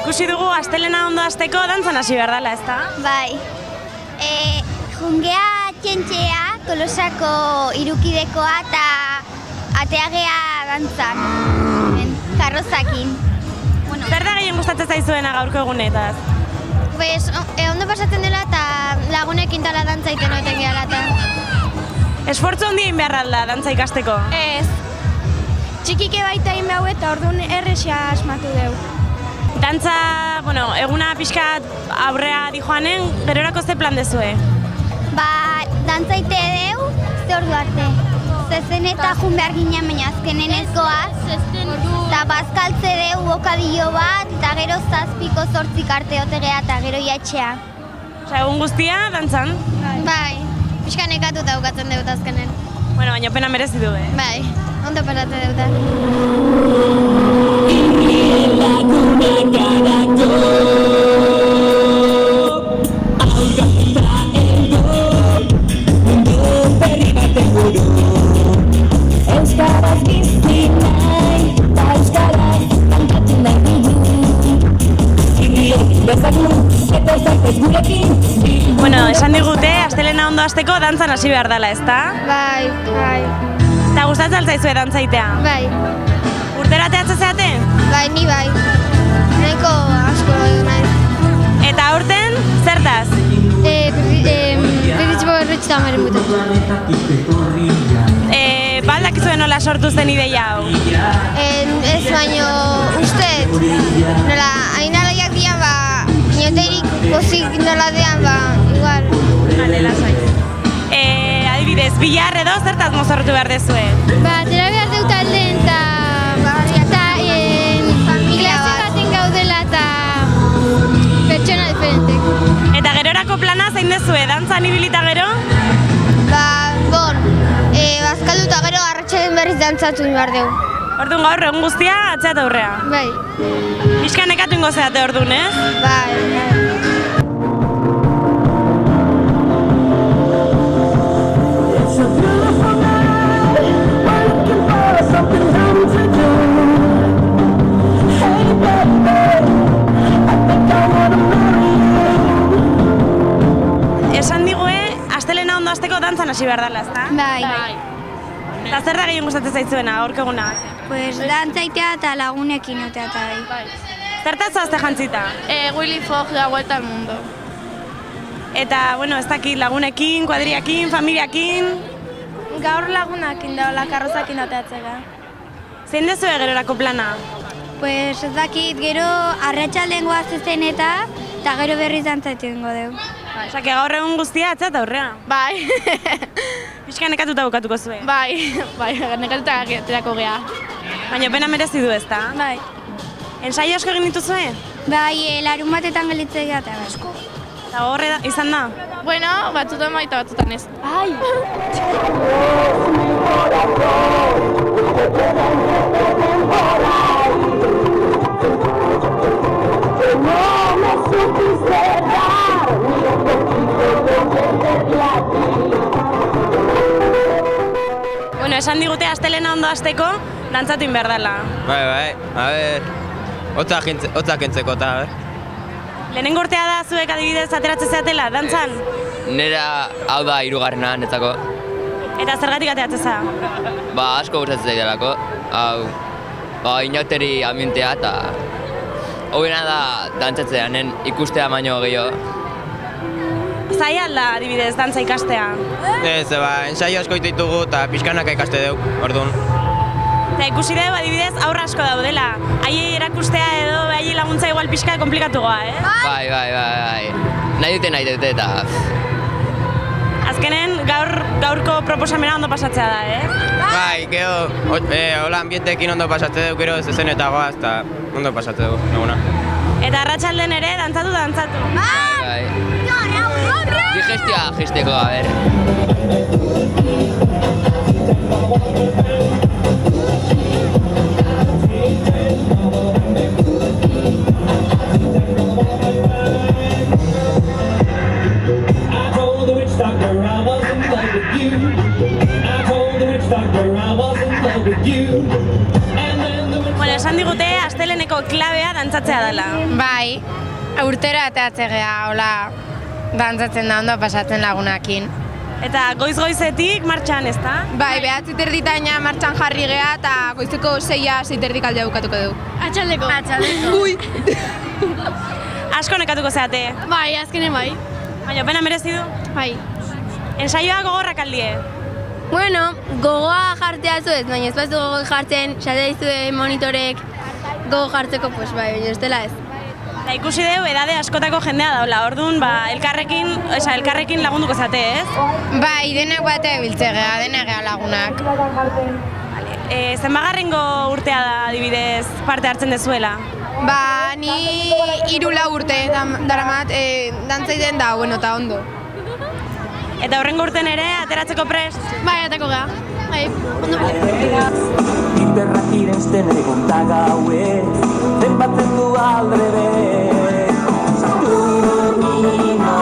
ikusi dugu astelena ondo hasteko dantzan hasi behar dela, ezta? Bai. Jungea txentxea, Tolosako irukidekoa eta ateagea dantzan. Karrozakin. Zer da gehien gustatzen zaizuena gaurko egunetaz? Pues, ondo pasatzen dela eta lagunekin tala dantza iten oetek gehala eta. Esfortzu handia egin behar alda dantza ikasteko? Ez. Txikike baita egin behau eta orduan erresia asmatu deu. Dantza, eguna pixkat aurrea dijoanen, gerorako ze plan dezue? Dantza ite deu, ze ordu arte. Zezen eta jun behar ginen, baina azkenen ez goaz. Eta bazkaltze deu bokadillo bat, eta gero 7-8 arte otegea eta gero jatxea. Osa, egun guztia, dantzan? Bai, pixka nekatu eta bukatzen dut azkenen. Baina pena merezi du, Bai, ondo pasate dut. Esan digute, astelena ondo hasteko dantzan hasi behar dela, ezta? Bai. Eta gustatzen altzaizue dantzaitea? Bai. Urtera teatze zeate? Bai, ni bai. Nahiko asko nahi. Eta aurten, zertaz? Berritxo berritxo amaren butatu. Baldakizue nola sortu zen ideia hau? Ez baino ustez, nola, hain alaiak dian inoteirik pozik nola dean igual. Lasai. Adibidez, bilar edo zertaz mozortu behar dezue? Atera behar dut alden eta klase baten gaudela eta pertsona diferentek. Eta gerorako plana zein dezue, dantzan ibilita gero? Bazkaldu eta gero arratsalden berriz dantzatu behar dugu. Orduan gaur egun guztia atzea eta aurrea? Bai. Pixka nekatu ingo zeate orduan, ez? Bai. Esan digue, astelena ondo hasteko dantzan hasi behar dela, ezta? Bai. Eta zer da gehien gustatzen zaizuena, gaurko eguna? Pues dantzaitea eta lagunekin otea eta bai. Zertaz zoazte jantzita? Willy Fogg, La Vuelta al Mundo. Eta, ez dakit lagunekin, kuadriakin, familiakin? Gaur lagunakin daola, karrozakin ateatzega. Zein dezue gerorako plana? Pues ez dakit gero arratsalden goazezen eta gero berriz dantzaitu ingo dugu. Osa, gaur egun guztia atzea eta aurrea? Bai. Pixka nekatuta bukatuko zuen? Bai, nekatuta aterako gea. Baina pena merezi du, ezta? Bai. Ensaio asko egin dituzue? Bai, larun batetan gelitzea eta asko. Eta horre izan da? Bueno, batzutan bai eta batzutan ez. Ai! Esan digute astelena ondo hasteko, dantzatu behar dela. Bai, a ber, hotzak entzeko eta, a ber. Lehenengo urtea da zuek adibidez ateratzen zeatela, dantzan? Nera hau da 3. netzako. Eta zergatik ateratzen za? Asko gustatzen zaidelako. Hau, inoteri ambientea eta hobena da dantzatzea, ikustea baino gehiago. Zai alda, adibidez, dantza ikastea? Ez, ensaio asko ditugu eta pixkanaka ikaste dugu, orduan. Eta ikusi dugu, adibidez, aurra asko daudela. Haiei erakustea edo haiei laguntza igual pixka komplikatugoa, Bai. Nahi dute eta... Azkenen, gaurko proposamena ondo pasatzea da, Bai, gero, hola ambientekin ondo pasatzea dugu, gero zezen eta goaz, eta ondo pasatzea dugu, eguna. Eta arratsalden ere, dantzatu. Bai. Digestioa gesteko, a ber. Esan digute, asteleneko klabea dantzatzea dela. Bai, urtera ateatzegea, hola, dantzatzen da ondo pasatzen lagunakin. Eta goiz-goizetik martxan, ezta? Bai, 9:30 martxan jarri gea eta goizeko 6:30 aldea bukatuko dugu. Atxaldeko. Ui! Asko nekatuko zeate. Bai, azkenen bai. Baina, pena merezi du? Bai. Ensaioa gogorrak aldie. Bueno, gogoa jartzea zuez, baina ez bazu gogo jartzen, xate dizue monitorek gogo jartzeko, pues bai, baina ez dela ez. Eta ikusi deu, edade askotako jendea daula, orduan, elkarrekin lagunduko zate, ez? Bai, denak batea biltzegea, denak gea lagunak. Zenbagarrengo urtea da, adibidez, parte hartzen dezuela? Ba, ni 3-4 urte daramat, dantzaiten da, bueno, eta ondo. Eta horrengo urten ere, ateratzeko prest? Bai, atako geha. Bai, ondo Interrak irenzten egon da gauet, zenbatzen du aldrebe. Saturnino,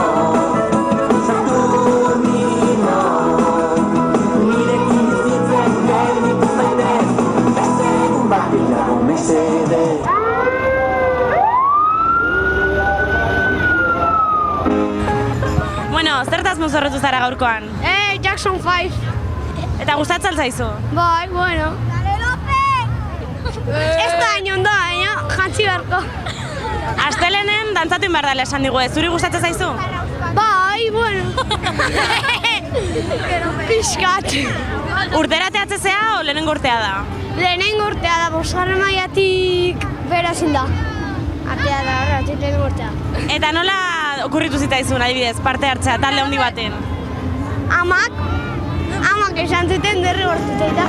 Saturnino, nirekin bizitzen gelditu zaitez, beste egun bat gehiago mesede. Bueno, zertaz mozorretu zara gaurkoan? Jackson 5. Eta gustatzen zaizu? Bai, bueno. Ez da hain ondo, baina jantzi beharko. Astelenen dantzatu inbar dela esan digu, zuri gustatzen zaizu? Bai, bueno. Piskat. Urtera teatzezea o lehenengo urtea da? Lehenengo urtea da, bosgarren mailatik bera ezin da. Artea da, horretik lehenengo urtea. Eta nola okurritu zitaizun, adibidez, parte hartzea, talde handi baten? Amak esan zuten derrigortu zaita.